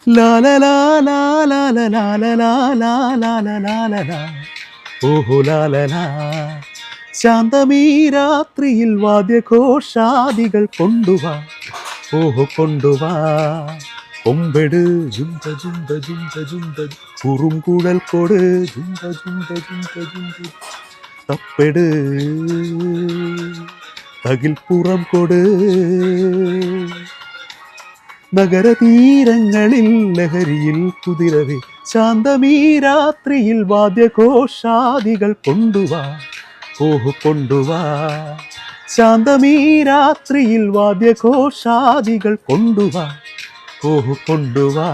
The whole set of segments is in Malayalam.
ലാ ലാ ലാ ലാ ലാ ലാ ലാ ലാ ലാ ലാ ലാ ലാ ലാ ലാ. ഓഹോ ലാ ലാ ലാ. ശാന്തമീ രാത്രിയിൽ വാദ്യഘോഷാദികൾ കൊണ്ടുവാ, ഓഹോ കൊണ്ടുവാ. കൊമ്പെട് ജുംബ ജുംബ ജുംബ ജുംബ, കുറുംകുഴൽ കൊട് ജുംബ ജുംബ ജുംബ ജുംബ. തപ്പെട് തകിൽപ്പുറം കൊട്. നഗരതീരങ്ങളിൽ ലഹരിയിൽ കുതിരവേ, ശാന്തമീ രാത്രിയിൽ വാദ്യഘോഷാദികൾ കൊണ്ടുവാ, ഓഹു കൊണ്ടുവാ. ശാന്തമീ രാത്രിയിൽ വാദ്യഘോഷാദികൾ കൊണ്ടുവാ, ഓഹു കൊണ്ടുവാ.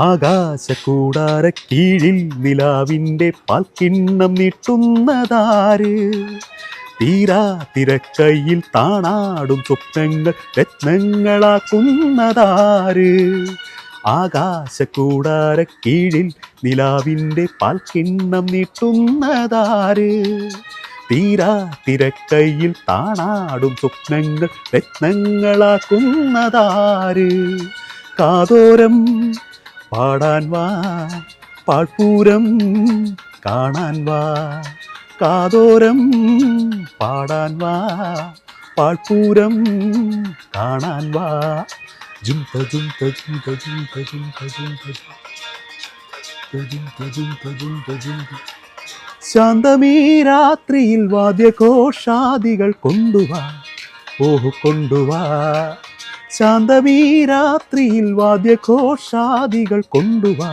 ആകാശക്കൂടാര കീഴിൽ നിലാവിൻ്റെ പാൽക്കിണ്ണം നീട്ടുന്നതാര്? തീരാ തിരക്കയിൽ താണാടും സ്വപ്നങ്ങൾ രത്നങ്ങളാക്കുന്നതാര്? ആകാശക്കൂടാര കീഴിൽ നിലാവിൻ്റെ പാൽക്കിണ്ണം നീട്ടുന്നതാര്? തീരാ തിരക്കയിൽ താണാടും സ്വപ്നങ്ങൾ രത്നങ്ങളാക്കുന്നതാര്? കാതോരം പാടാൻ വാ, പാഴ്പൂരം കാണാൻ വാ. കാതോരം പാടാൻ വാ, പാഴ്പൂരം കാണാൻ വാ. ജുംപ ജുംപ ജുംപ ജുംപ ജുംപ ജുംപ ജുംപ ജുംപ ജുംപ ജുംപ. ശാന്തമീ രാത്രിയിൽ വാദ്യഘോഷാദികൾ കൊണ്ടുവാ, ഓഹു കൊണ്ടുവാ. ശാന്തമീ രാത്രിയിൽ വാദ്യഘോഷാദികൾ കൊണ്ടുവാ,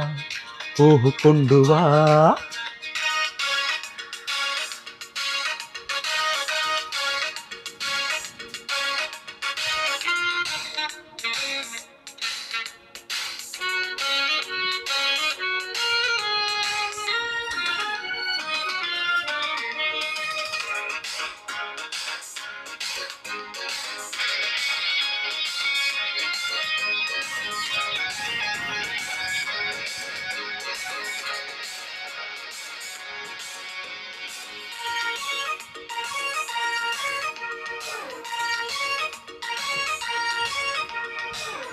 ഓഹു കൊണ്ടുവാ.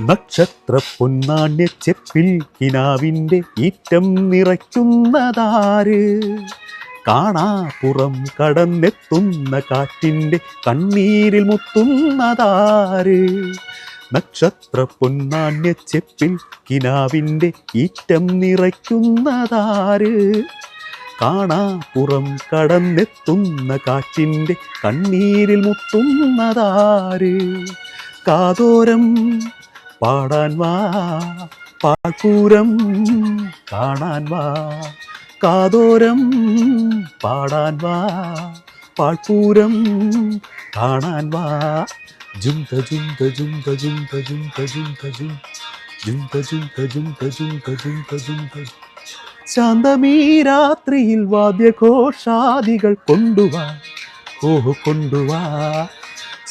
നക്ഷത്ര പൊന്നാണ്യ ചെപ്പിൽ കിനാവിൻ്റെ ഈറ്റം നിറയ്ക്കുന്നതാര്? കാണാപ്പുറം കടന്നെത്തുന്ന കാറ്റിൻ്റെ കണ്ണീരിൽ മുത്തുന്നതാര്? നക്ഷത്ര പൊന്നാണ്യ ചെപ്പിൽ കിനാവിൻ്റെ ഈറ്റം നിറയ്ക്കുന്നതാര്? കാണാപ്പുറം കടന്നെത്തുന്ന കാറ്റിൻ്റെ കണ്ണീരിൽ മുത്തുന്നതാര്? കാതോരം പാടാൻ വാ, പാഴ്പൂരം കാണാൻ വാ. കാതോരം പാടാൻ വാ, പാഴ്പൂരം കാണാൻ വാ. ജുംപ ജുംപ ജുംപ ജുംപ ജുംപ ജുംപ ജും ജുംപ ജുംപ ജുംപ ജുംപ ജുംപ ജുംപ. ശാന്തമീ രാത്രിയിൽ വാദ്യഘോഷാദികൾ കൊണ്ടുവാ, ഓഹു കൊണ്ടുവാ.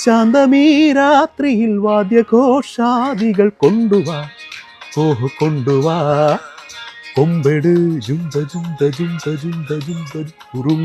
ശാന്തമീ രാത്രിയിൽ വാദ്യഘോഷാദികൾ കൊണ്ടുവാ, ഓഹു കൊണ്ടുവാ. കൊമ്പെട് ജുംബ ജുംബ ജുംബ ജുംബ ജുംബ കുറും.